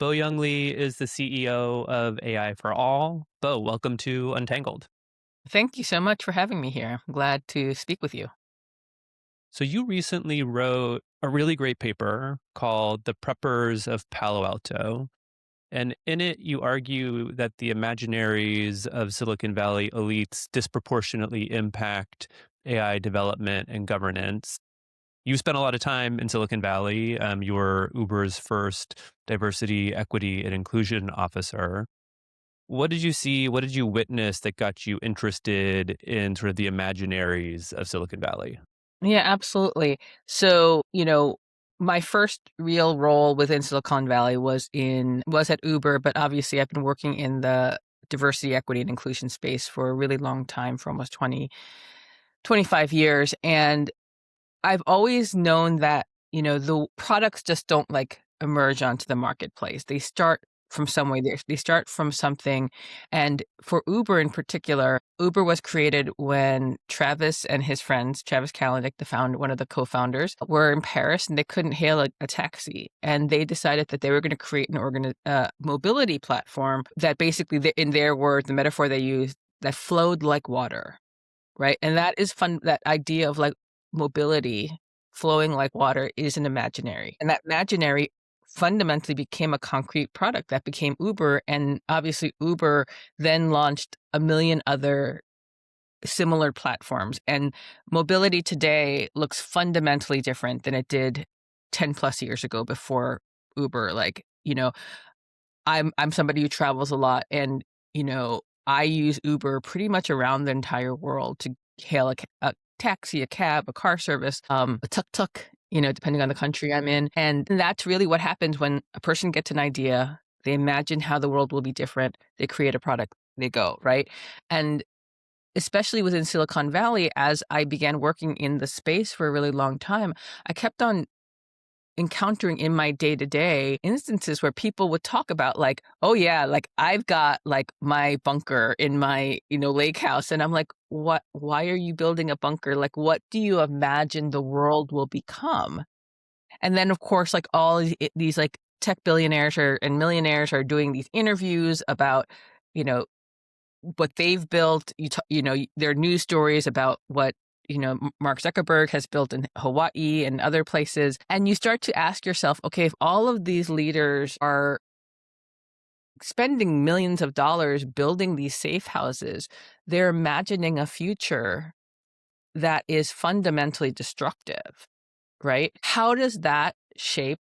Bo Young is the CEO of AI for All. Bo, welcome to Untangled. Thank you so much for having me here. I'm glad to speak with you. So, you recently wrote a really great paper called The Preppers of Palo Alto. And in it, you argue that the imaginaries of Silicon Valley elites disproportionately impact AI development and governance. You spent a lot of time in Silicon Valley. You were Uber's first diversity, equity, and inclusion officer. What did you see? What did you witness that got you interested in sort of the imaginaries of Silicon Valley? Yeah, absolutely. So, my first real role within Silicon Valley was at Uber, but obviously I've been working in the diversity, equity, and inclusion space for a really long time, for almost 25 years. And I've always known that, the products just don't like emerge onto the marketplace. They start from somewhere. They start from something. And for Uber in particular, Uber was created when Travis and his friends, Travis Kalanick, one of the co-founders, were in Paris and they couldn't hail a taxi. And they decided that they were going to create mobility platform that basically, in their words, the metaphor they used, that flowed like water. Right, and that is fun. That idea of, like, mobility flowing like water is an imaginary, and that imaginary fundamentally became a concrete product that became Uber, and obviously Uber then launched a million other similar platforms, and mobility today looks fundamentally different than it did 10 plus years ago before Uber. Like, I'm somebody who travels a lot and, I use Uber pretty much around the entire world to hail a taxi, a cab, a car service, a tuk-tuk, depending on the country I'm in. And that's really what happens when a person gets an idea, they imagine how the world will be different, they create a product, they go, right? And especially within Silicon Valley, as I began working in the space for a really long time, I kept on encountering in my day-to-day instances where people would talk about, like, "Oh, yeah, like, I've got, like, my bunker in my, lake house," and I'm like, "What? Why are you building a bunker? Like, what do you imagine the world will become?" And then, of course, like, these, like, tech billionaires and millionaires are doing these interviews about, you know, what they've built. There are news stories about what, Mark Zuckerberg has built in Hawaii and other places. And you start to ask yourself, okay, if all of these leaders are spending millions of dollars building these safe houses, they're imagining a future that is fundamentally destructive. Right? How does that shape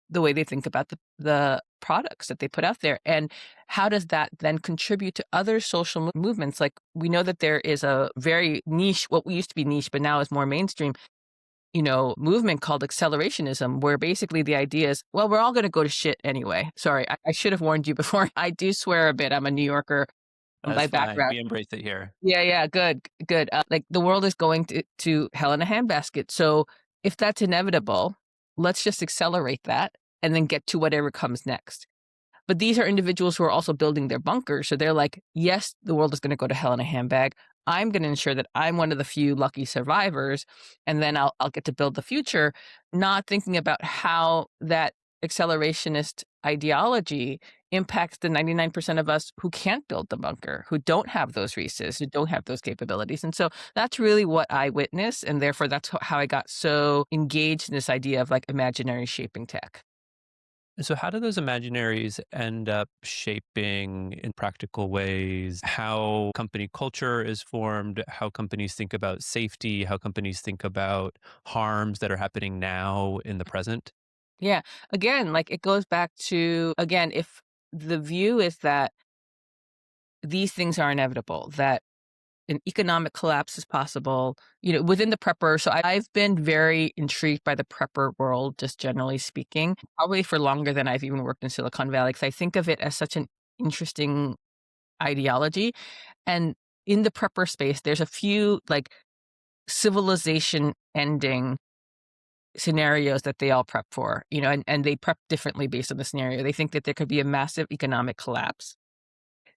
the way they think about the products that they put out there? And how does that then contribute to other social movements? Like, we know that there is a very niche, what used to be niche, but now is more mainstream, movement called accelerationism, where basically the idea is, well, we're all going to go to shit anyway. Sorry, I should have warned you before. I do swear a bit. I'm a New Yorker That's by fine. background. We embrace it here. Yeah, yeah, good, good. Like, the world is going to hell in a handbasket. So if that's inevitable, let's just accelerate that and then get to whatever comes next. But these are individuals who are also building their bunkers. So they're like, yes, the world is going to go to hell in a handbag. I'm going to ensure that I'm one of the few lucky survivors, and then I'll get to build the future, not thinking about how that accelerationist ideology impacts the 99% of us who can't build the bunker, who don't have those resources, who don't have those capabilities. And so that's really what I witnessed. And therefore, that's how I got so engaged in this idea of, like, imaginary shaping tech. And so, how do those imaginaries end up shaping in practical ways how company culture is formed, how companies think about safety, how companies think about harms that are happening now in the present? Yeah. Again, like, it goes back to, again, if the view is that these things are inevitable, that an economic collapse is possible, within the prepper. So I've been very intrigued by the prepper world, just generally speaking, probably for longer than I've even worked in Silicon Valley, because I think of it as such an interesting ideology. And in the prepper space, there's a few, like, civilization ending scenarios that they all prep for, and they prep differently based on the scenario. They think that there could be a massive economic collapse.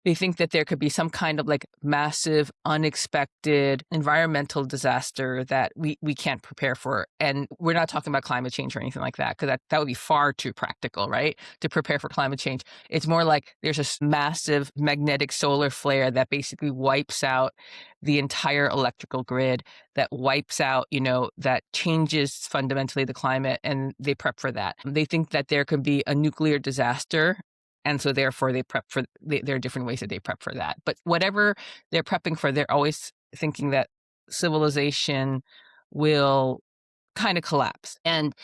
They think that there could be some kind of like massive, unexpected environmental disaster that we can't prepare for. And we're not talking about climate change or anything like that, because that would be far too practical, right? To prepare for climate change. It's more like there's this massive magnetic solar flare that basically wipes out the entire electrical grid, that wipes out, that changes fundamentally the climate, and they prep for that. They think that there could be a nuclear disaster, and so therefore they prep for, there are different ways that they prep for that. But whatever they're prepping for, they're always thinking that civilization will kind of collapse. And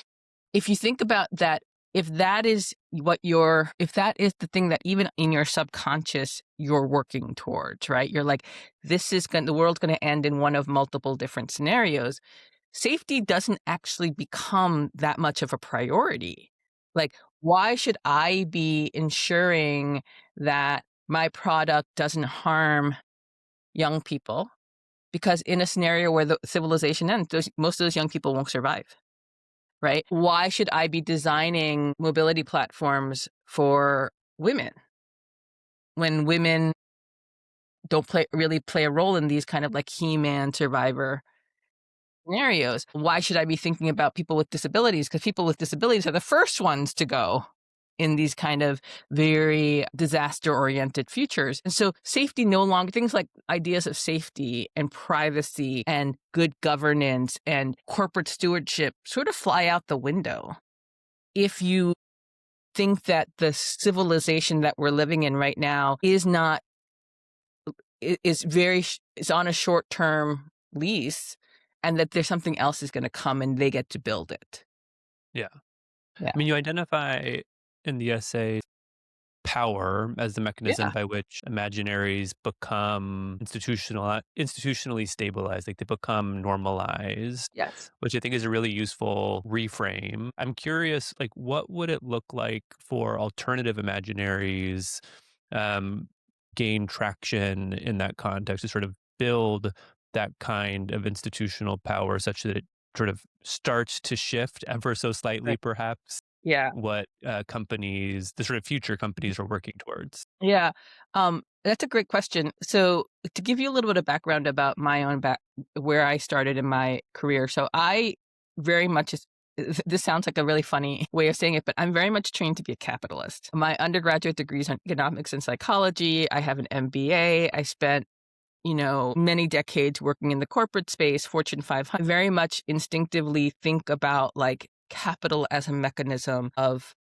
if you think about that, if that is if that is the thing that even in your subconscious you're working towards, right? You're like, the world's going to end in one of multiple different scenarios. Safety doesn't actually become that much of a priority. Like, why should I be ensuring that my product doesn't harm young people? Because in a scenario where the civilization ends, most of those young people won't survive, right? Why should I be designing mobility platforms for women when women don't really play a role in these kind of like He-Man survivor scenarios? Why should I be thinking about people with disabilities? Because people with disabilities are the first ones to go in these kind of very disaster-oriented futures. And so safety no longer, things like ideas of safety and privacy and good governance and corporate stewardship sort of fly out the window if you think that the civilization that we're living in right now is not is on a short-term lease, and that there's something else is going to come and they get to build it. Yeah. Yeah. I mean, you identify in the essay power as the mechanism Yeah. by which imaginaries become institutionally stabilized, like they become normalized, Yes. which I think is a really useful reframe. I'm curious, like, what would it look like for alternative imaginaries um, gain traction in that context to sort of build that kind of institutional power such that it sort of starts to shift ever so slightly, Right. perhaps, Yeah. what companies, the sort of future companies are working towards? Yeah. That's a great question. So to give you a little bit of background about my own where I started in my career. So I very much this sounds like a really funny way of saying it, but I'm very much trained to be a capitalist. My undergraduate degree is on economics and psychology. I have an MBA. I spent, many decades working in the corporate space, Fortune 500. Very much instinctively think about like capital as a mechanism of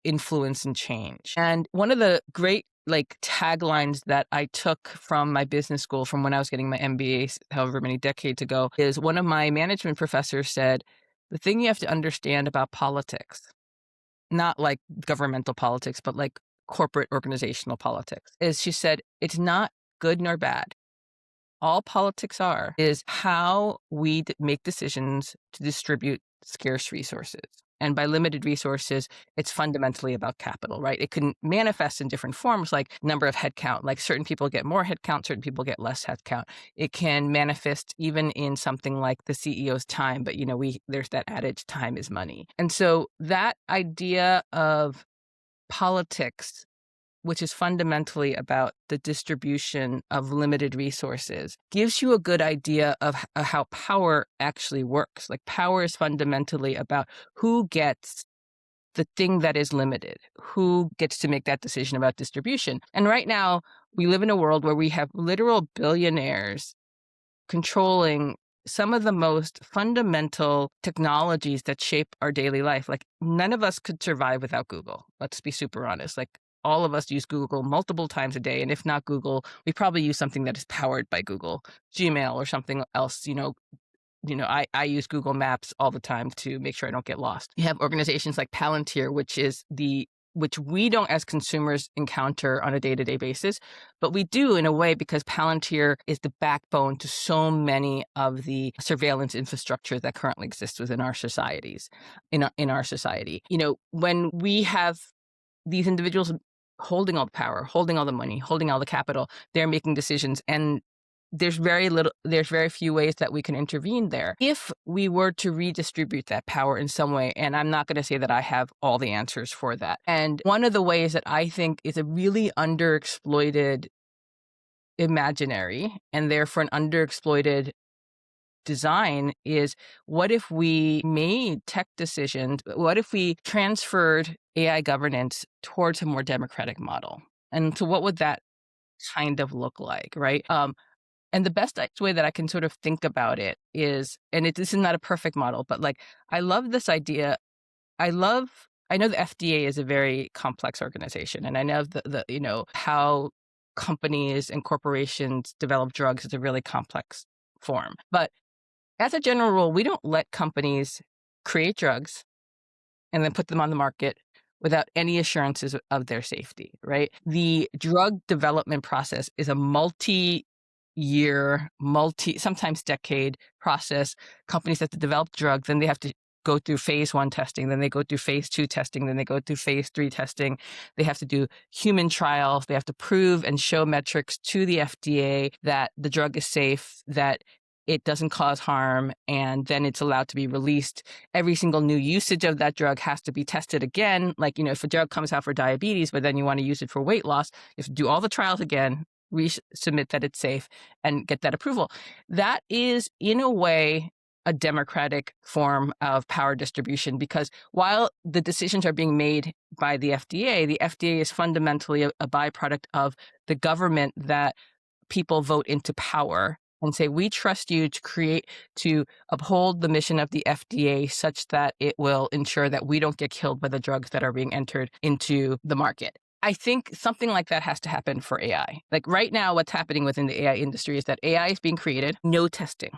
influence and change. And one of the great like taglines that I took from my business school from when I was getting my MBA however many decades ago is one of my management professors said, the thing you have to understand about politics, not like governmental politics, but like corporate organizational politics, is she said, it's not good nor bad. All politics are is how we make decisions to distribute scarce resources. And by limited resources, it's fundamentally about capital, right? It can manifest in different forms, like number of headcount, like certain people get more headcount, certain people get less headcount. It can manifest even in something like the CEO's time, but there's that adage, time is money. And so that idea of politics, which is fundamentally about the distribution of limited resources, gives you a good idea of how power actually works. Like power is fundamentally about who gets the thing that is limited, who gets to make that decision about distribution. And right now, we live in a world where we have literal billionaires controlling some of the most fundamental technologies that shape our daily life. Like none of us could survive without Google. Let's be super honest. Like all of us use Google multiple times a day. And if not Google, we probably use something that is powered by Google, Gmail or something else. I use Google Maps all the time to make sure I don't get lost. You have organizations like Palantir, which we don't as consumers encounter on a day-to-day basis, but we do in a way because Palantir is the backbone to so many of the surveillance infrastructure that currently exists within our societies, in our society. When we have these individuals holding all the power, holding all the money, holding all the capital, they're making decisions. And there's very few ways that we can intervene there. If we were to redistribute that power in some way, and I'm not going to say that I have all the answers for that. And one of the ways that I think is a really underexploited imaginary and therefore an underexploited design is, what if we made tech decisions? What if we transferred AI governance towards a more democratic model? And so what would that kind of look like, right? And the best way that I can sort of think about it is, and this is not a perfect model, but like, I love this idea. I know the FDA is a very complex organization, and I know how companies and corporations develop drugs is a really complex form. But as a general rule, we don't let companies create drugs and then put them on the market without any assurances of their safety, right? The drug development process is a multi-year, sometimes decade process. Companies have to develop drugs, then they have to go through phase 1 testing, then they go through phase 2 testing, then they go through phase 3 testing. They have to do human trials. They have to prove and show metrics to the FDA that the drug is safe, that it doesn't cause harm, and then it's allowed to be released. Every single new usage of that drug has to be tested again. Like, if a drug comes out for diabetes, but then you want to use it for weight loss, you have to do all the trials again, resubmit that it's safe, and get that approval. That is, in a way, a democratic form of power distribution, because while the decisions are being made by the FDA is fundamentally a byproduct of the government that people vote into power and say, we trust you to uphold the mission of the FDA such that it will ensure that we don't get killed by the drugs that are being entered into the market. I think something like that has to happen for AI. Like right now, what's happening within the AI industry is that AI is being created, no testing,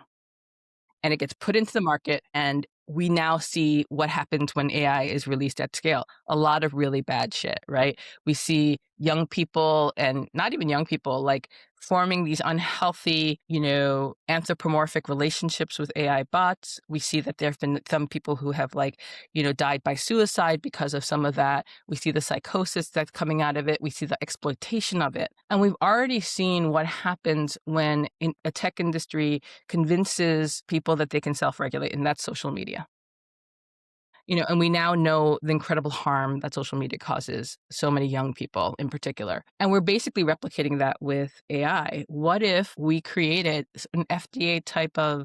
and it gets put into the market, and we now see what happens when AI is released at scale. A lot of really bad shit, right? We see young people, and not even young people, like forming these unhealthy, anthropomorphic relationships with AI bots. We see that there have been some people who have died by suicide because of some of that. We see the psychosis that's coming out of it. We see the exploitation of it. And we've already seen what happens when a tech industry convinces people that they can self-regulate, and that's social media. And we now know the incredible harm that social media causes so many young people in particular. And we're basically replicating that with AI. What if we created an FDA type of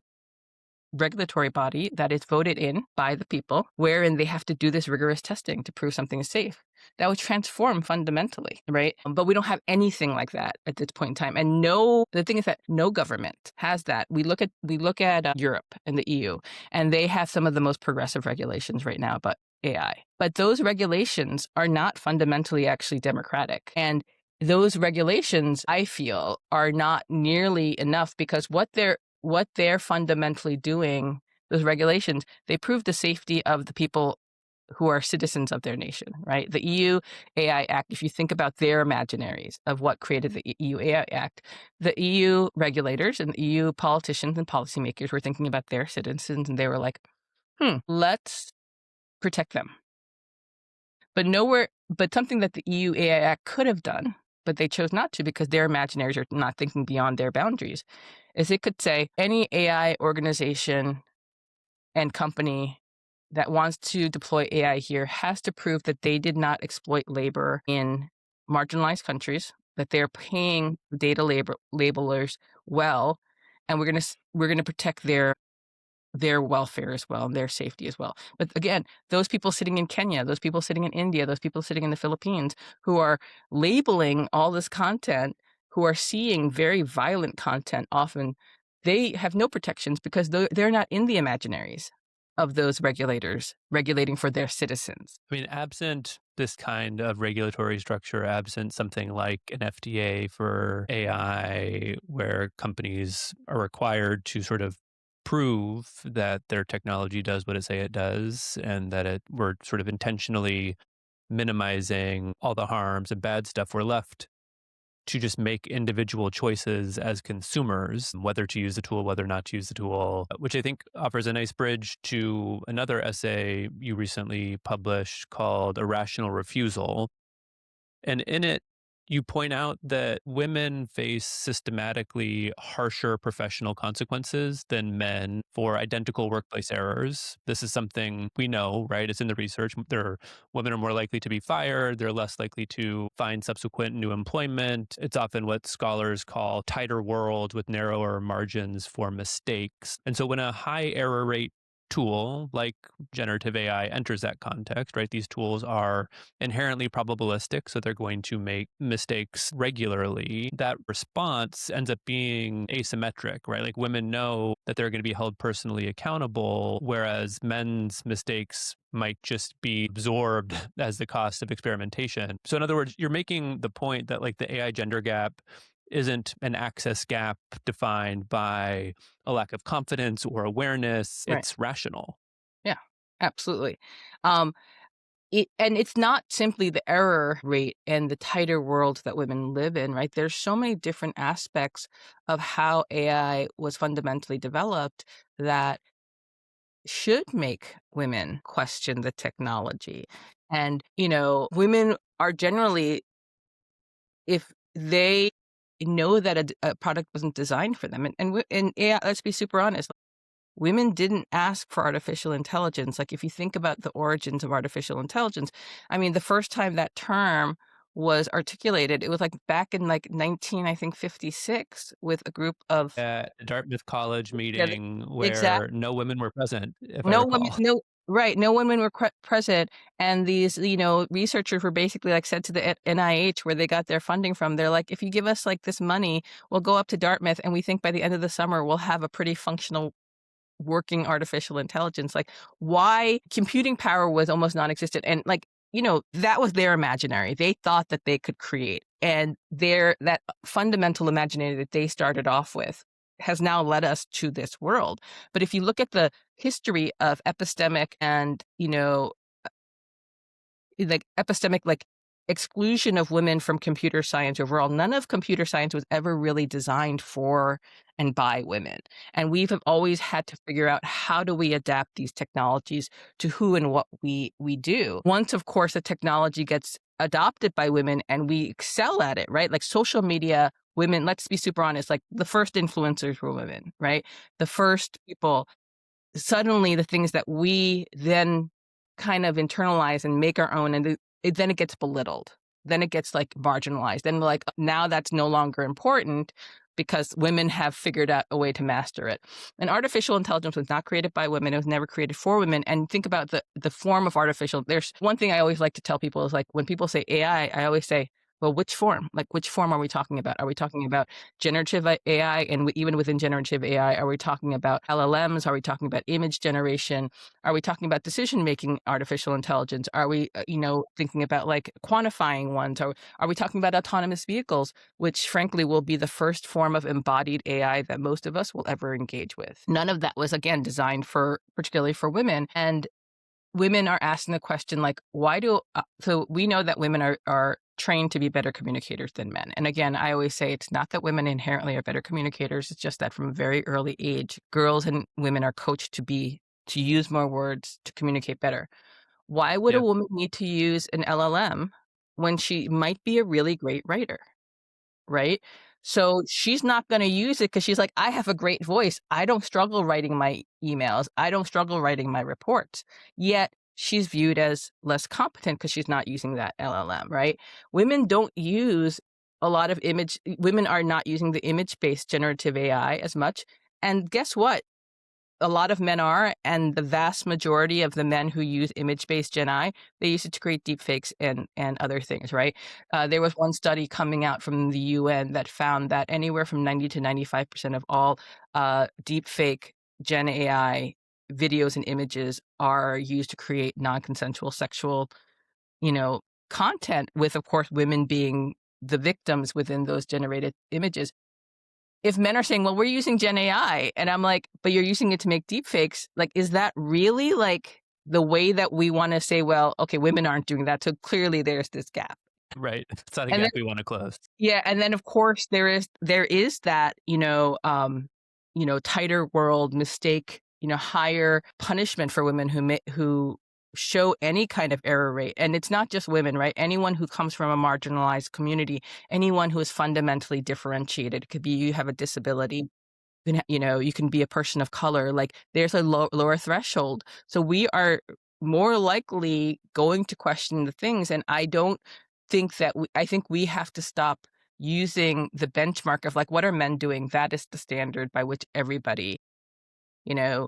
regulatory body that is voted in by the people, wherein they have to do this rigorous testing to prove something is safe? That would transform fundamentally, right? But we don't have anything like that at this point in time. And the thing is that no government has that. We look at Europe and the EU, and they have some of the most progressive regulations right now about AI. But those regulations are not fundamentally actually democratic. And those regulations, I feel, are not nearly enough, because what they're fundamentally doing, those regulations, they prove the safety of the people who are citizens of their nation, right? The EU AI Act, if you think about their imaginaries of what created the EU AI Act, the EU regulators and the EU politicians and policymakers were thinking about their citizens, and they were like, let's protect them. But something that the EU AI Act could have done, but they chose not to because their imaginaries are not thinking beyond their boundaries, is it could say any AI organization and company that wants to deploy AI here has to prove that they did not exploit labor in marginalized countries, that they're paying data labelers well, and we're gonna protect their welfare as well and their safety as well. But again, those people sitting in Kenya, those people sitting in India, those people sitting in the Philippines who are labeling all this content, who are seeing very violent content often, they have no protections because they're not in the imaginaries of those regulators regulating for their citizens. I mean, absent this kind of regulatory structure, absent something like an FDA for AI, where companies are required to sort of prove that their technology does what it say it does, and that we're sort of intentionally minimizing all the harms and bad stuff, we're left to just make individual choices as consumers, whether to use the tool, whether not to use the tool, which I think offers a nice bridge to another essay you recently published called Irrational Refusal. And in it, You point out that women face systematically harsher professional consequences than men for identical workplace errors. This is something we know, right? It's in the research. Women are more likely to be fired. They're less likely to find subsequent new employment. It's often what scholars call tighter world with narrower margins for mistakes. And so when a high error rate tool like generative AI enters that context, right? These tools are inherently probabilistic, so they're going to make mistakes regularly. That response ends up being asymmetric, right? Like women know that they're going to be held personally accountable, whereas men's mistakes might just be absorbed as the cost of experimentation. So, in other words, you're making the point that like the AI gender gap isn't an access gap defined by a lack of confidence or awareness, Right. it's rational. Yeah, absolutely. Um, and it's not simply the error rate and the tighter world that women live in, right? There's so many different aspects of how AI was fundamentally developed that should make women question the technology. And, women are generally, if they know that a product wasn't designed for them, and AI, let's be super honest, women didn't ask for artificial intelligence. Like, if you think about the origins of artificial intelligence, I mean, the first time that term was articulated, it was like back in like 19, I think 56, with a group of At a Dartmouth College yeah, meeting exact where no women were present, if I no women, recall. no, right, no women were present, and these researchers were basically like said to the NIH where they got their funding from. They're like, if you give us like this money, we'll go up to Dartmouth, and we think by the end of the summer we'll have a pretty functional working artificial intelligence. Like, why computing power was almost non-existent, and like, that was their imaginary. They thought that they could create, and that fundamental imaginary that they started off with has now led us to this world. But if you look at the history of epistemic and like epistemic, like exclusion of women from computer science overall, none of computer science was ever really designed for and by women. And we've always had to figure out, how do we adapt these technologies to who and what we do. Once, of course, the technology gets adopted by women and we excel at it, right? Like social media, women, let's be super honest, like the first influencers were women, right? The first people, suddenly the things that we then kind of internalize and make our own, and then it gets belittled. Then it gets like marginalized. Then like now that's no longer important because women have figured out a way to master it. And artificial intelligence was not created by women. It was never created for women. And think about the form of artificial. There's one thing I always like to tell people is like, when people say AI, I always say, well, which form? Like, which form are we talking about? Are we talking about generative AI? And even within generative AI, are we talking about LLMs? Are we talking about image generation? Are we talking about decision-making artificial intelligence? Are we, thinking about like quantifying ones? Are we talking about autonomous vehicles, which frankly will be the first form of embodied AI that most of us will ever engage with? None of that was, again, designed particularly for women. And women are asking the question, like, why do so we know that women are trained to be better communicators than men. And again, I always say it's not that women inherently are better communicators. It's just that from a very early age, girls and women are coached to use more words to communicate better. Why would a Yeah. woman need to use an LLM when she might be a really great writer? Right? So she's not going to use it because she's like, I have a great voice. I don't struggle writing my emails. I don't struggle writing my reports. Yet she's viewed as less competent because she's not using that LLM, right? Women don't use women are not using the image-based generative AI as much. And guess what? A lot of men are, and the vast majority of the men who use image-based Gen I, they use it to create deepfakes and other things, right? There was one study coming out from the UN that found that anywhere from 90 to 95% of all deepfake Gen AI videos and images are used to create non-consensual sexual, you know, content, with, of course, women being the victims within those generated images. If men are saying, well, we're using Gen AI, and I'm like, but you're using it to make deepfakes, like, is that really like the way that we want to say, well, okay, women aren't doing that, so clearly there's this gap. Right. It's not a And then, gap we want to close. yeah, and then of course there is that, tighter world mistake, higher punishment for women who show any kind of error rate. And it's not just women, right? Anyone who comes from a marginalized community, anyone who is fundamentally differentiated, it could be you have a disability, you can be a person of color. Like there's a lower threshold. So we are more likely going to question the things. And I don't think that I think we have to stop using the benchmark of like, what are men doing? That is the standard by which everybody,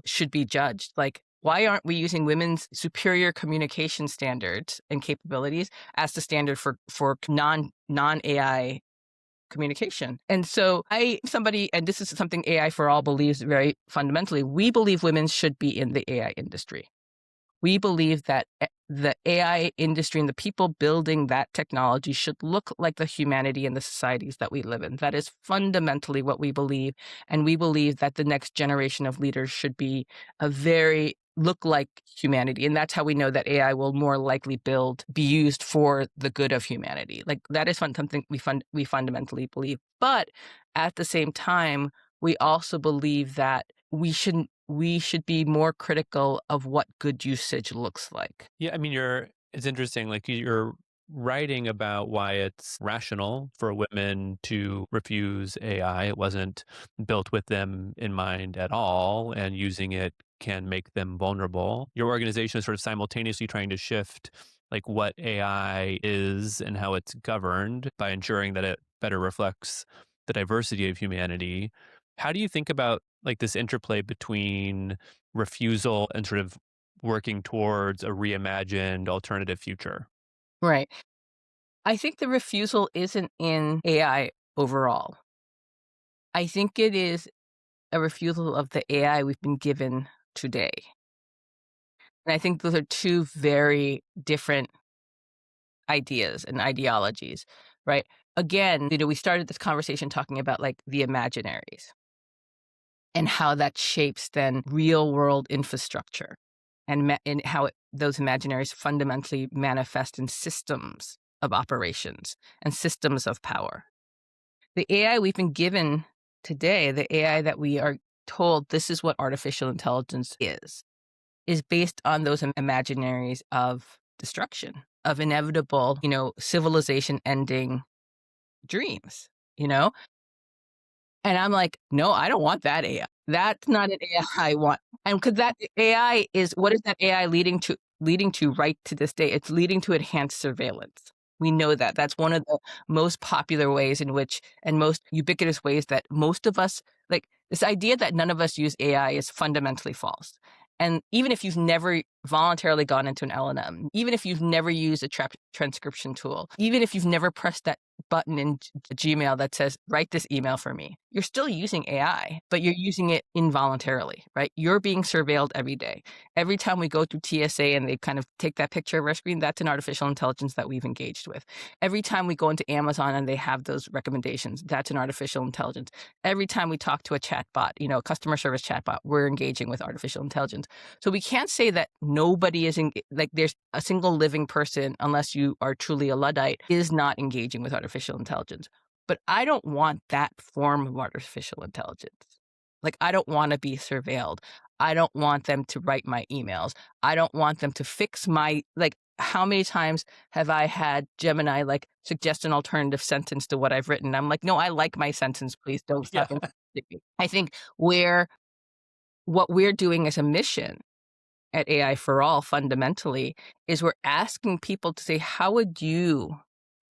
should be judged. Like, why aren't we using women's superior communication standards and capabilities as the standard for non AI communication? And so and this is something AI for All believes very fundamentally. We believe women should be in the AI industry. We believe that the AI industry and the people building that technology should look like the humanity and the societies that we live in. That is fundamentally what we believe. And we believe that the next generation of leaders should be look like humanity. And that's how we know that AI will more likely be used for the good of humanity. Like that is something we fundamentally believe. But at the same time, we also believe that we should be more critical of what good usage looks like. Yeah, I mean, it's interesting. Like you're writing about why it's rational for women to refuse AI. It wasn't built with them in mind at all, and using it can make them vulnerable. Your organization is sort of simultaneously trying to shift like what AI is and how it's governed by ensuring that it better reflects the diversity of humanity. How do you think about like this interplay between refusal and sort of working towards a reimagined alternative future? Right. I think the refusal isn't in AI overall. I think it is a refusal of the AI we've been given today. And I think those are two very different ideas and ideologies, right? Again, we started this conversation talking about like the imaginaries and how that shapes then real world infrastructure and how those imaginaries fundamentally manifest in systems of operations and systems of power. The AI we've been given today, the AI that we are told this is what artificial intelligence is based on those imaginaries of destruction, of inevitable, civilization ending dreams, you know? And I'm like, no, I don't want that AI. That's not an AI I want. And because that AI is, what is that AI leading to? Leading to right to this day, it's leading to enhanced surveillance. We know that. That's one of the most popular ways in which, and most ubiquitous ways that most of us, like this idea that none of us use AI is fundamentally false. And even if you've never voluntarily gone into an LLM, even if you've never used a transcription tool, even if you've never pressed that button in Gmail that says, write this email for me, you're still using AI, but you're using it involuntarily, right? You're being surveilled every day. Every time we go through TSA and they kind of take that picture of our screen, that's an artificial intelligence that we've engaged with. Every time we go into Amazon and they have those recommendations, that's an artificial intelligence. Every time we talk to a chatbot, a customer service chatbot, we're engaging with artificial intelligence. So we can't say that nobody is like there's a single living person, unless you are truly a Luddite, is not engaging with artificial intelligence. But I don't want that form of artificial intelligence. Like I don't want to be surveilled. I don't want them to write my emails. I don't want them to fix my, like, how many times have I had Gemini like suggest an alternative sentence to what I've written? I'm like, no, I like my sentence. Please don't Yeah. fucking. I think what we're doing as a mission at AI for All fundamentally is we're asking people to say, how would you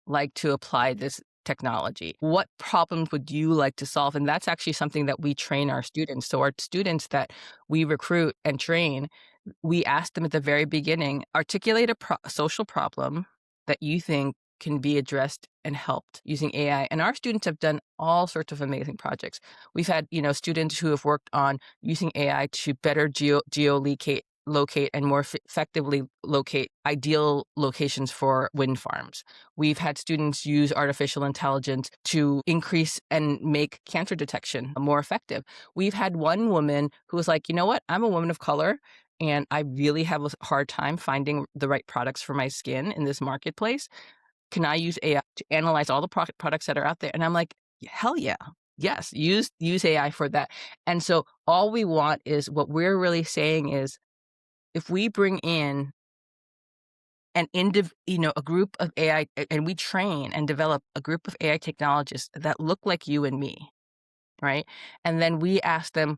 like to apply this technology? What problems would you like to solve? And that's actually something that we train our students. So our students that we recruit and train, we ask them at the very beginning, articulate a social problem that you think can be addressed and helped using AI. And our students have done all sorts of amazing projects. We've had, students who have worked on using AI to better locate and more effectively locate ideal locations for wind farms. We've had students use artificial intelligence to increase and make cancer detection more effective. We've had one woman who was like, you know what? I'm a woman of color and I really have a hard time finding the right products for my skin in this marketplace. Can I use AI to analyze all the products that are out there? And I'm like, hell yeah. Yes, use AI for that. And so all we want is, what we're really saying is, if we bring in an a group of AI, and we train and develop a group of AI technologists that look like you and me, right? And then we ask them,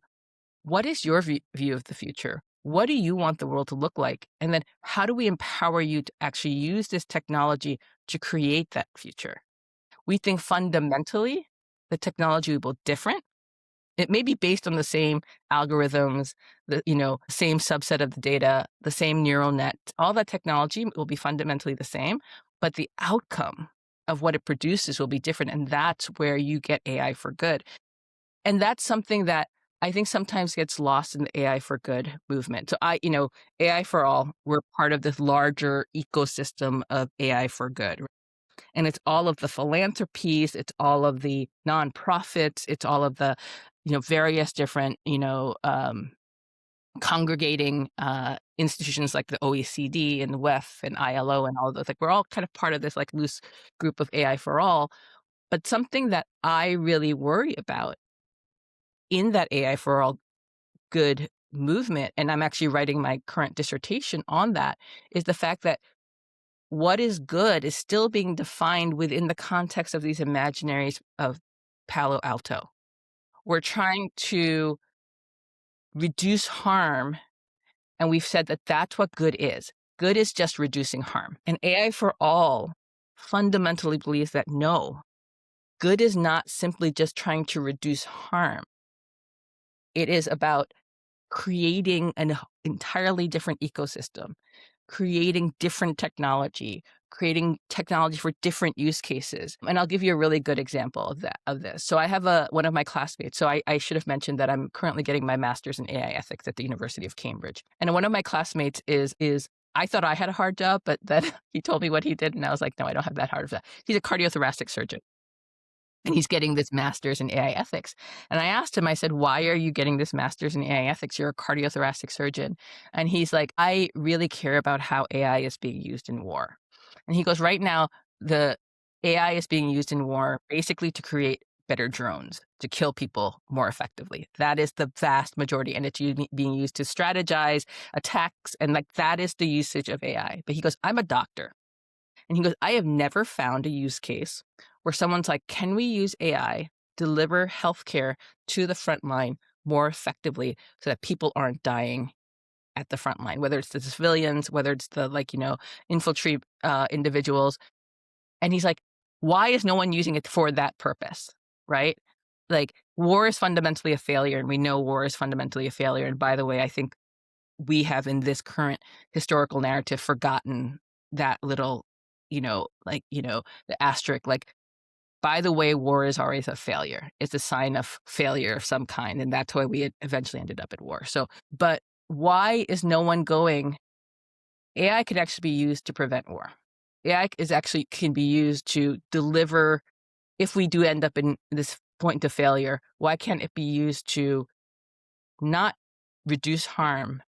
what is your view of the future? What do you want the world to look like? And then how do we empower you to actually use this technology to create that future? We think fundamentally the technology will be different. It may be based on the same algorithms, same subset of the data, the same neural net. All that technology will be fundamentally the same, but the outcome of what it produces will be different. And that's where you get AI for good. And that's something that I think sometimes gets lost in the AI for good movement. So AI for all, we're part of this larger ecosystem of AI for good. And it's all of the philanthropies, it's all of the nonprofits, it's all of the, various different, congregating institutions like the OECD and the WEF and ILO and all of those. Like we're all kind of part of this like loose group of AI for all. But something that I really worry about in that AI for all good movement, and I'm actually writing my current dissertation on that, is the fact that what is good is still being defined within the context of these imaginaries of Palo Alto. We're trying to reduce harm, and we've said that that's what good is. Good is just reducing harm. And AI for all fundamentally believes that no, good is not simply just trying to reduce harm. It is about creating an entirely different ecosystem, creating different technology, creating technology for different use cases. And I'll give you a really good example of this. So I have one of my classmates. So I should have mentioned that I'm currently getting my master's in AI ethics at the University of Cambridge. And one of my classmates is I thought I had a hard job, but then he told me what he did, and I was like, no, I don't have that hard of that. He's a cardiothoracic surgeon, and he's getting this master's in AI ethics. And I asked him, I said, why are you getting this master's in AI ethics? You're a cardiothoracic surgeon. And he's like, I really care about how AI is being used in war. And he goes, right now, the AI is being used in war basically to create better drones, to kill people more effectively. That is the vast majority. And it's being used to strategize attacks. And like that is the usage of AI. But he goes, I'm a doctor. And he goes, I have never found a use case where someone's like, can we use AI deliver healthcare to the front line more effectively so that people aren't dying at the front line, whether it's the civilians, whether it's the infiltrate individuals. And he's like, why is no one using it for that purpose? Right? Like war is fundamentally a failure, and we know war is fundamentally a failure. And by the way, I think we have in this current historical narrative forgotten that little, the asterisk, like, by the way, war is always a failure. It's a sign of failure of some kind. And that's why we eventually ended up at war. So, but why is no one going? AI could actually be used to prevent war. AI is actually can be used to deliver. If we do end up in this point of failure, why can't it be used to not reduce harm,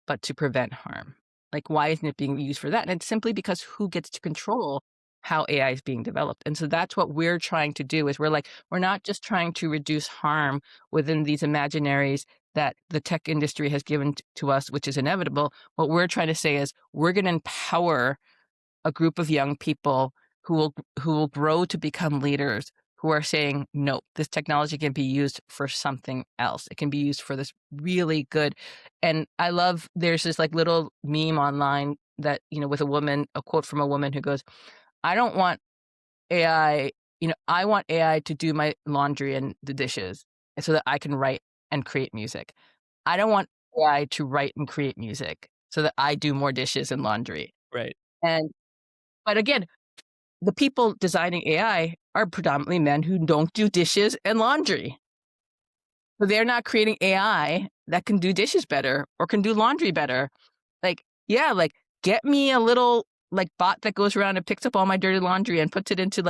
but to prevent harm? Like, why isn't it being used for that? And it's simply because who gets to control how AI is being developed? And so that's what we're trying to do is we're not just trying to reduce harm within these imaginaries that the tech industry has given to us, which is inevitable. What we're trying to say is we're going to empower a group of young people who will grow to become leaders who are saying, no, this technology can be used for something else. It can be used for this really good. And I love, there's this like little meme online that, with a quote from a woman who goes, I don't want AI, I want AI to do my laundry and the dishes so that I can write and create music. I don't want AI to write and create music so that I do more dishes and laundry. Right. And, but again, the people designing AI are predominantly men who don't do dishes and laundry. So they're not creating AI that can do dishes better or can do laundry better. Like, yeah, like get me a little like bot that goes around and picks up all my dirty laundry and puts it into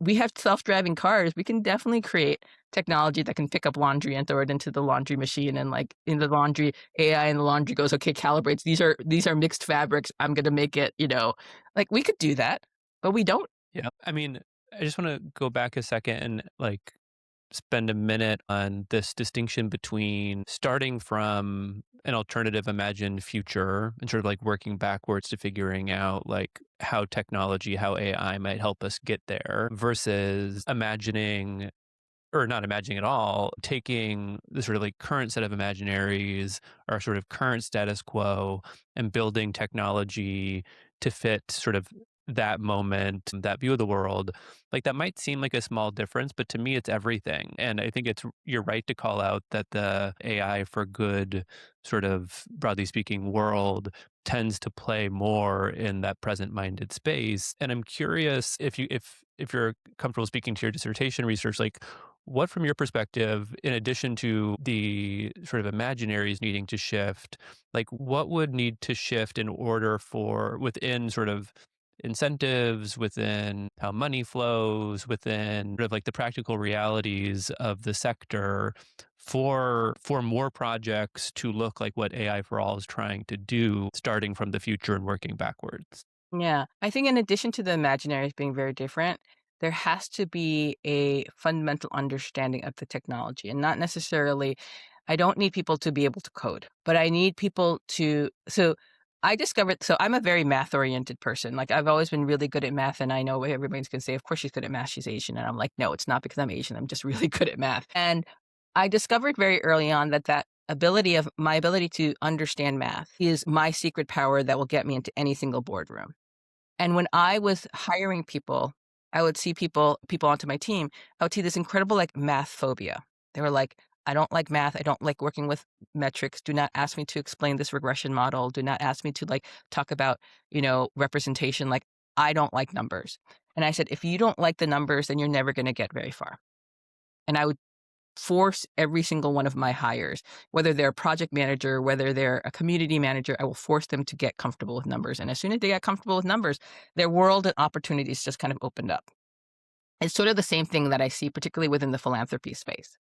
we have self-driving cars. We can definitely create technology that can pick up laundry and throw it into the laundry machine, and like in the laundry AI and the laundry goes, okay, calibrates. These are mixed fabrics. I'm gonna make it, like we could do that, but we don't. Yeah. I mean, I just want to go back a second and like spend a minute on this distinction between starting from an alternative imagined future and sort of like working backwards to figuring out like how technology, how AI might help us get there versus imagining or not imagining at all, taking the sort of like current set of imaginaries, our sort of current status quo, and building technology to fit sort of that moment, that view of the world. Like that might seem like a small difference, but to me, it's everything. And I think you're right to call out that the AI for good, sort of broadly speaking, world tends to play more in that present minded space. And I'm curious if you're comfortable speaking to your dissertation research, like what, from your perspective, in addition to the sort of imaginaries needing to shift, like what would need to shift in order for within sort of incentives, within how money flows, within sort of like the practical realities of the sector for more projects to look like what AI for All is trying to do, starting from the future and working backwards? Yeah. I think in addition to the imaginaries being very different, there has to be a fundamental understanding of the technology and not necessarily, I don't need people to be able to code, but I need people to, so I discovered, so I'm a very math oriented person. Like I've always been really good at math and I know everybody's going to say, of course she's good at math. She's Asian. And I'm like, no, it's not because I'm Asian. I'm just really good at math. And I discovered very early on that my ability to understand math is my secret power that will get me into any single boardroom. And when I was hiring people, I would see people onto my team, I would see this incredible, like, math phobia. They were like, "I don't like math. I don't like working with metrics. Do not ask me to explain this regression model. Do not ask me to, like, talk about, representation. Like, I don't like numbers." And I said, "If you don't like the numbers, then you're never gonna get very far." And I would force every single one of my hires, whether they're a project manager, whether they're a community manager, I will force them to get comfortable with numbers. And as soon as they got comfortable with numbers, their world and opportunities just kind of opened up. It's sort of the same thing that I see, particularly within the philanthropy space.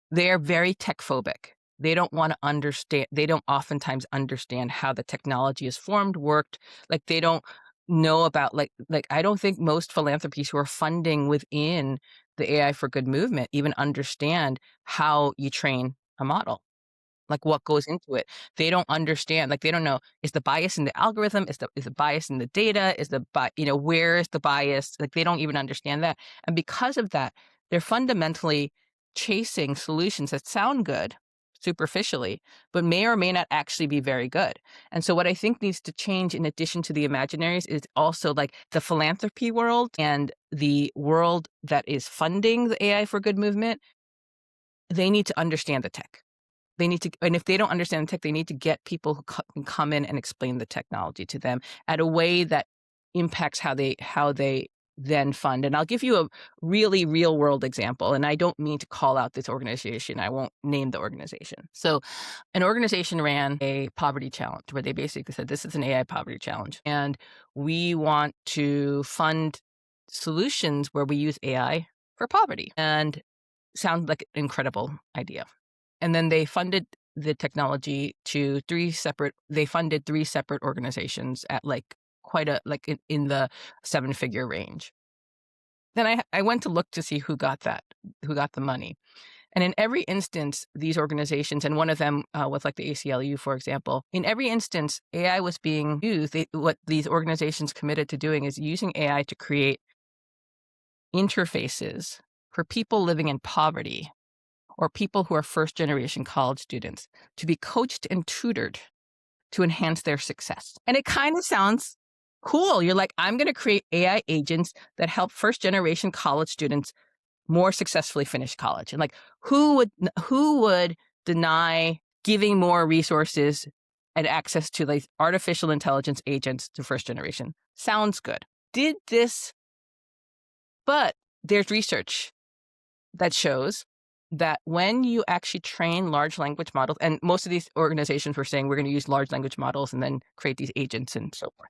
They're very tech phobic. They don't want to understand, they don't oftentimes understand how the technology is formed, worked. Like they don't know about I don't think most philanthropies who are funding within the AI for Good movement even understand how you train a model, like what goes into it. They don't understand, like they don't know, is the bias in the algorithm, is the bias in the data, where is the bias? Like they don't even understand that. And because of that, they're fundamentally chasing solutions that sound good superficially, but may or may not actually be very good. And so what I think needs to change in addition to the imaginaries is also like the philanthropy world and the world that is funding the AI for Good movement. They need to understand the tech. They need to, and if they don't understand the tech, they need to get people who can come in and explain the technology to them at a way that impacts how they then fund. And I'll give you a really real world example. And I don't mean to call out this organization. I won't name the organization. So an organization ran a poverty challenge where they basically said, this is an AI poverty challenge. And we want to fund solutions where we use AI for poverty. And sounds like an incredible idea. And then they funded the technology to they funded 3 separate organizations at like quite a, like in the 7-figure range. Then I went to look to see who got the money. And in every instance, these organizations, and one of them was like the ACLU, for example, in every instance, AI was being used. What these organizations committed to doing is using AI to create interfaces for people living in poverty or people who are first generation college students to be coached and tutored to enhance their success. And it kind of sounds cool. You're like, I'm going to create AI agents that help first generation college students more successfully finish college. And like, who would deny giving more resources and access to like artificial intelligence agents to first generation? Sounds good. Did this, but there's research that shows that when you actually train large language models, and most of these organizations were saying we're going to use large language models and then create these agents and so forth.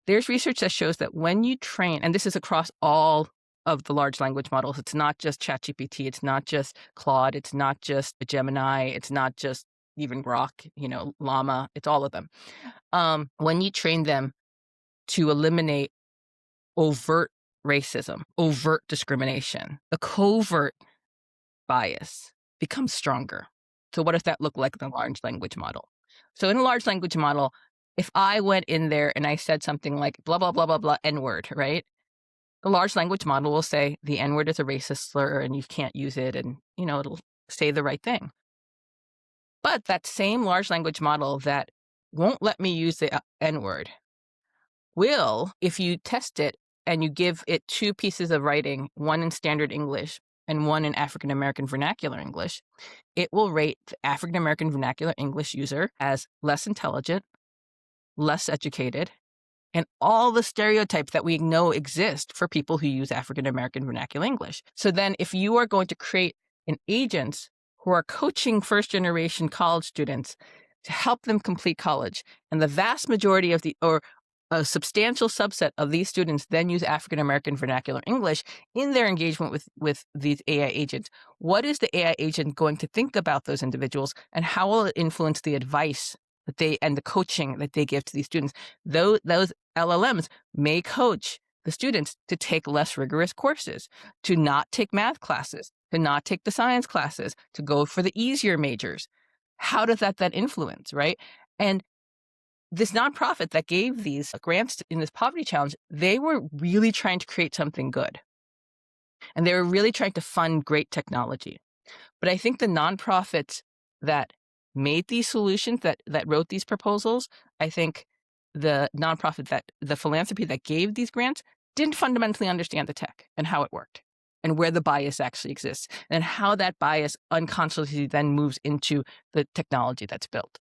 There's research that shows that when you train, and this is across all of the large language models, it's not just ChatGPT, it's not just Claude, it's not just Gemini, it's not just even Grok, Llama, it's all of them. When you train them to eliminate overt racism, overt discrimination, the covert bias becomes stronger. So what does that look like in a large language model? So in a large language model, if I went in there and I said something like blah, blah, blah, blah, blah, N word, right? A large language model will say the N word is a racist slur and you can't use it. And, it'll say the right thing. But that same large language model that won't let me use the N word will, if you test it and you give it two pieces of writing, one in standard English and one in African American vernacular English, it will rate the African American vernacular English user as less intelligent, less educated, and all the stereotypes that we know exist for people who use African American vernacular English. So then, if you are going to create an agent who are coaching first generation college students to help them complete college, and the vast majority of or a substantial subset of these students then use African American vernacular English in their engagement with these AI agents, what is the AI agent going to think about those individuals, and how will it influence the advice that they and the coaching that they give to these students? Those LLMs may coach the students to take less rigorous courses, to not take math classes, to not take the science classes, to go for the easier majors. How does that then influence, right? And this nonprofit that gave these grants in this poverty challenge, they were really trying to create something good. And they were really trying to fund great technology. But I think the nonprofits that made these solutions, that wrote these proposals, I think the philanthropy that gave these grants didn't fundamentally understand the tech and how it worked and where the bias actually exists and how that bias unconsciously then moves into the technology that's built.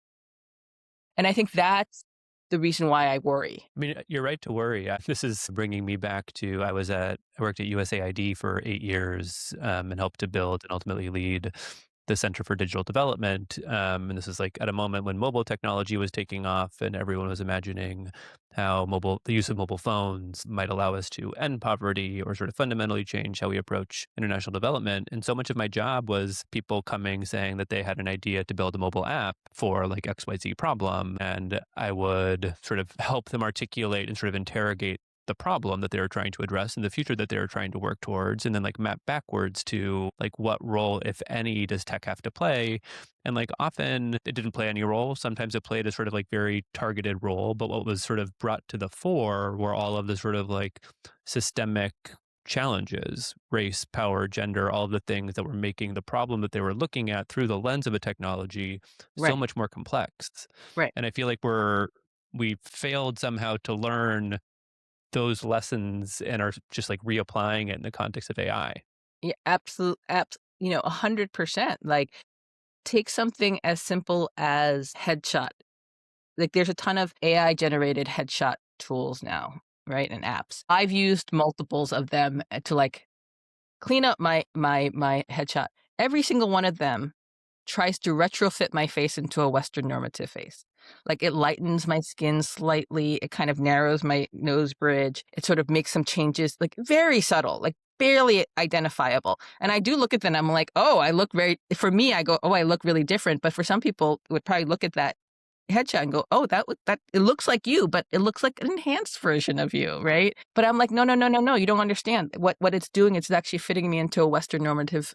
And I think that's the reason why I worry. I mean, you're right to worry. This is bringing me back to I worked at USAID for 8 years and helped to build and ultimately lead the Center for Digital Development. And this is like at a moment when mobile technology was taking off and everyone was imagining how the use of mobile phones might allow us to end poverty or sort of fundamentally change how we approach international development. And so much of my job was people coming saying that they had an idea to build a mobile app for like XYZ problem. And I would sort of help them articulate and sort of interrogate the problem that they were trying to address and the future that they were trying to work towards, and then like map backwards to like what role, if any, does tech have to play. And like often it didn't play any role. Sometimes it played a sort of like very targeted role. But what was sort of brought to the fore were all of the sort of like systemic challenges: race, power, gender, all of the things that were making the problem that they were looking at through the lens of a technology so Right, much more complex. right. And I feel like we failed somehow to learn those lessons and are just like reapplying it in the context of AI. Yeah, absolute, 100%. Like, take something as simple as headshot. Like, there's a ton of AI generated headshot tools now, right? And apps. I've used multiples of them to like clean up my headshot. Every single one of them tries to retrofit my face into a Western normative face. Like, it lightens my skin slightly, it kind of narrows my nose bridge, it sort of makes some changes, like, very subtle, like, barely identifiable, and I do look at them, I'm like, "Oh, I look very," for me, I go, "Oh, I look really different," but for some people, would probably look at that headshot and go, "Oh, that it looks like you, but it looks like an enhanced version of you," right? But I'm like, "No, no, no, no, no, you don't understand. What it's doing, it's actually fitting me into a Western normative,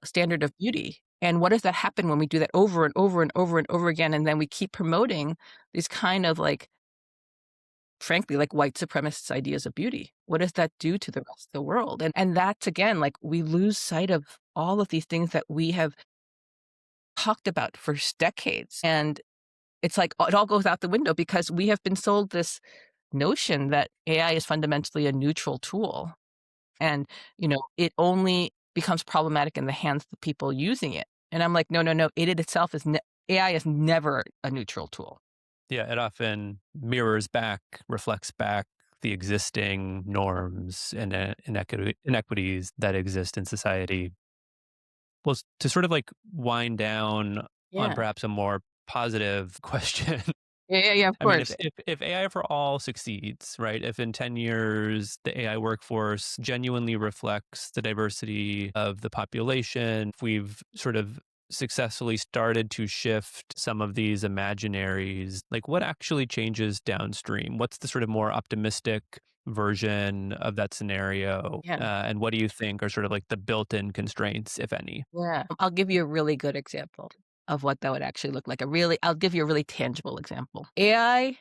standard of beauty." And what does that happen when we do that over and over and over and over again, and then we keep promoting these kind of, like, frankly, like, white supremacist ideas of beauty? What does that do to the rest of the world? And that's, again, like, we lose sight of all of these things that we have talked about for decades, and it's like it all goes out the window because we have been sold this notion that AI is fundamentally a neutral tool. And, it only becomes problematic in the hands of the people using it. And I'm like, no, no, no, it itself AI is never a neutral tool. Yeah, it often mirrors back, reflects back the existing norms and inequities that exist in society. Well, to sort of like wind down on Yeah. perhaps a more positive question. Yeah, yeah, yeah, of I mean, if, course. if if AI for all succeeds, right? If in 10 years the AI workforce genuinely reflects the diversity of the population, if we've sort of successfully started to shift some of these imaginaries, like what actually changes downstream? What's the sort of more optimistic version of that scenario? Yeah. And what do you think are sort of like the built-in constraints, if any? Yeah. I'll give you a really good example of what that would actually look like. I'll give you a really tangible example. AI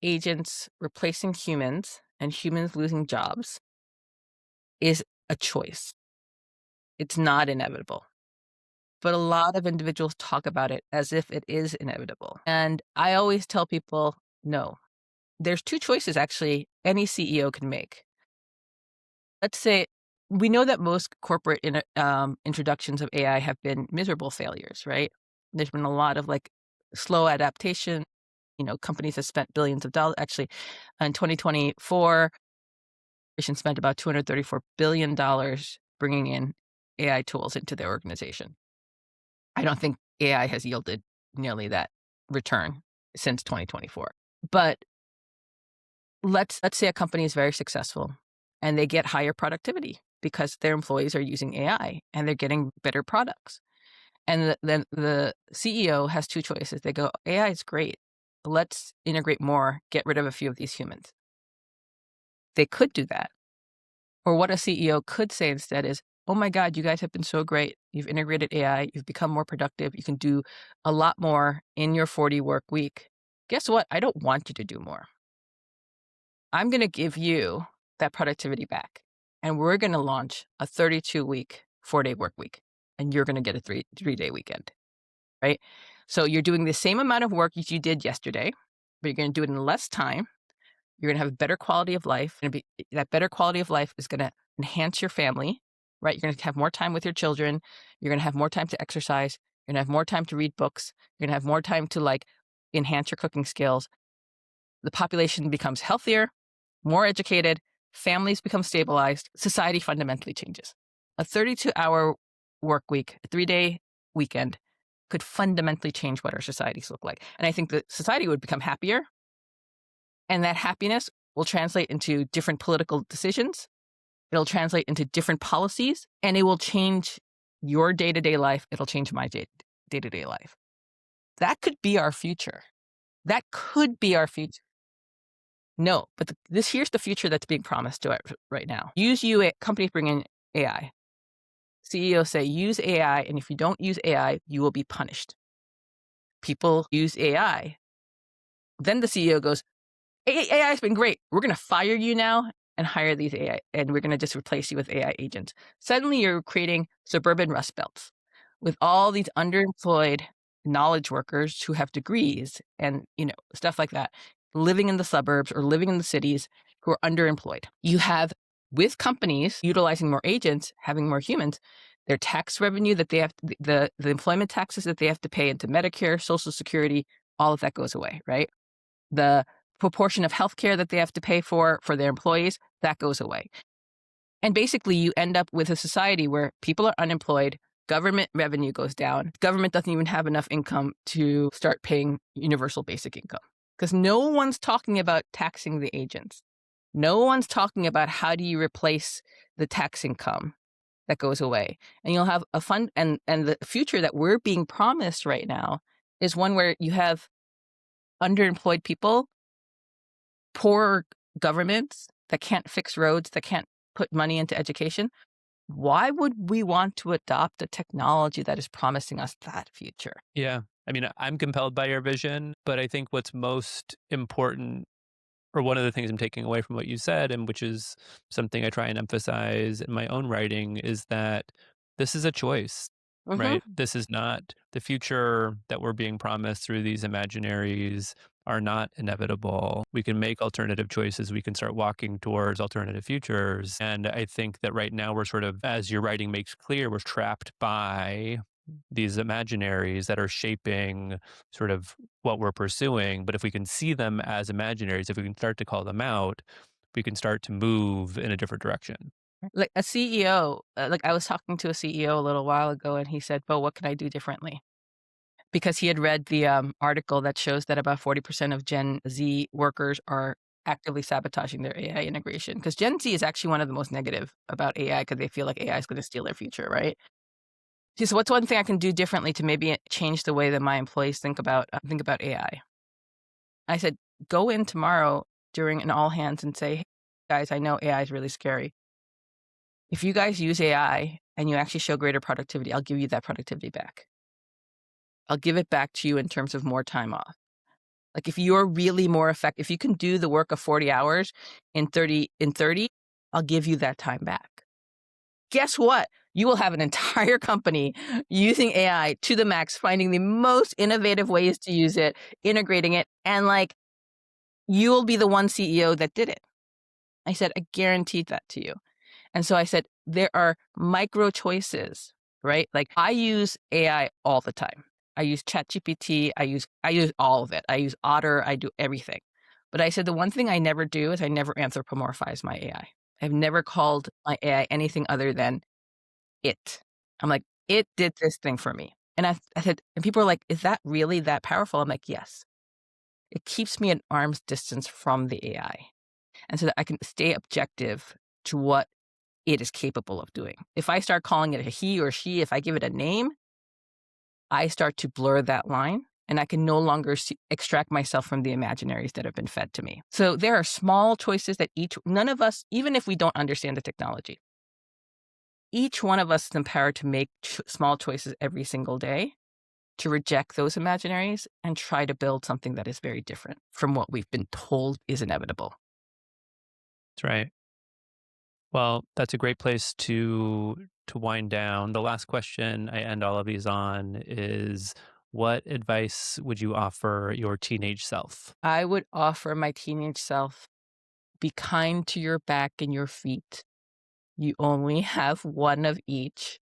agents replacing humans and humans losing jobs is a choice. It's not inevitable. But a lot of individuals talk about it as if it is inevitable. And I always tell people, no. There's two choices actually any CEO can make. Let's say we know that most corporate introductions of AI have been miserable failures, right? There's been a lot of like slow adaptation. Companies have spent billions of dollars. Actually, in 2024, spent about $234 billion bringing in AI tools into their organization. I don't think AI has yielded nearly that return since 2024. But let's say a company is very successful and they get higher productivity because their employees are using AI and they're getting better products. And then the CEO has two choices. They go, AI is great. Let's integrate more, get rid of a few of these humans. They could do that. Or what a CEO could say instead is, oh my God, you guys have been so great. You've integrated AI, you've become more productive, you can do a lot more in your 40 work week. Guess what? I don't want you to do more. I'm going to give you that productivity back. And we're going to launch a 32-week, 4-day work week. And you're going to get a three-day weekend, right? So you're doing the same amount of work as you did yesterday, but you're going to do it in less time. You're going to have a better quality of life. That better quality of life is going to enhance your family, right? You're going to have more time with your children. You're going to have more time to exercise. You're going to have more time to read books. You're going to have more time to like enhance your cooking skills. The population becomes healthier, more educated, families become stabilized, society fundamentally changes. A 32-hour work week, a 3-day weekend could fundamentally change what our societies look like. And I think that society would become happier, and that happiness will translate into different political decisions. It'll translate into different policies, and it will change your day-to-day life. It'll change my day-to-day life. That could be our future. That could be our future. No, but here's the future that's being promised to it right now. Companies bring in AI. CEOs say use AI, and if you don't use AI, you will be punished. People use AI. Then the CEO goes, AI has been great. We're going to fire you now and hire these AI, and we're going to just replace you with AI agents. Suddenly, you're creating suburban rust belts with all these underemployed knowledge workers who have degrees and stuff like that, living in the suburbs or living in the cities who are underemployed. You have with companies utilizing more agents, having more humans, their tax revenue that they have, the employment taxes that they have to pay into Medicare, Social Security, all of that goes away, right? The proportion of healthcare that they have to pay for their employees, that goes away. And basically, you end up with a society where people are unemployed, government revenue goes down, government doesn't even have enough income to start paying universal basic income. Because no one's talking about taxing the agents. No one's talking about how do you replace the tax income that goes away. And you'll have a fund, and the future that we're being promised right now is one where you have underemployed people, poor governments that can't fix roads, that can't put money into education. Why would we want to adopt a technology that is promising us that future? Yeah. I mean, I'm compelled by your vision, but I think what's most important, or one of the things I'm taking away from what you said, and which is something I try and emphasize in my own writing, is that this is a choice, Mm-hmm. right? This is not the future that we're being promised through these imaginaries are not inevitable. We can make alternative choices. We can start walking towards alternative futures. And I think that right now we're sort of, as your writing makes clear, we're trapped by these imaginaries that are shaping sort of what we're pursuing. But if we can see them as imaginaries, if we can start to call them out, we can start to move in a different direction. Like a CEO, like I was talking to a CEO a little while ago, and he said, "But what can I do differently?" Because he had read the article that shows that about 40% of Gen Z workers are actively sabotaging their AI integration. Because Gen Z is actually one of the most negative about AI because they feel like AI is going to steal their future, right? He said, "What's one thing I can do differently to maybe change the way that my employees think about AI?" I said, "Go in tomorrow during an all hands and say, Guys, I know AI is really scary. If you guys use AI and you actually show greater productivity, I'll give you that productivity back. I'll give it back to you in terms of more time off. Like if you're really more effective, if you can do the work of 40 hours in 30, I'll give you that time back. Guess what? You will have an entire company using AI to the max, finding the most innovative ways to use it, integrating it, and like you'll be the one CEO that did it. I said, I guaranteed that to you. And so I said, there are micro choices, right? Like I use AI all the time. I use ChatGPT. I use all of it. I use Otter. I do everything. But I said the one thing I never do is I never anthropomorphize my AI. I've never called my AI anything other than it. I'm like, it did this thing for me. And I said, and people are like, is that really that powerful? I'm like, yes. It keeps me at arm's distance from the AI. And so that I can stay objective to what it is capable of doing. If I start calling it a he or she, if I give it a name, I start to blur that line and I can no longer extract myself from the imaginaries that have been fed to me. So there are small choices that none of us, even if we don't understand the technology, each one of us is empowered to make small choices every single day to reject those imaginaries and try to build something that is very different from what we've been told is inevitable. That's right. Well, that's a great place to wind down. The last question I end all of these on is, what advice would you offer your teenage self? I would offer my teenage self, be kind to your back and your feet. You only have one of each.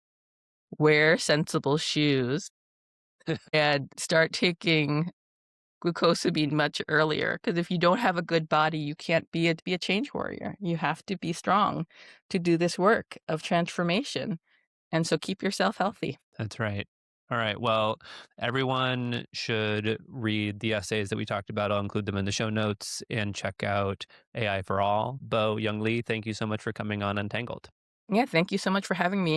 Wear sensible shoes and start taking glucosamine much earlier. Because if you don't have a good body, you can't be a change warrior. You have to be strong to do this work of transformation. And so keep yourself healthy. That's right. All right. Well, everyone should read the essays that we talked about. I'll include them in the show notes and check out AI for All. Bo Young Lee, thank you so much for coming on Untangled. Yeah, thank you so much for having me.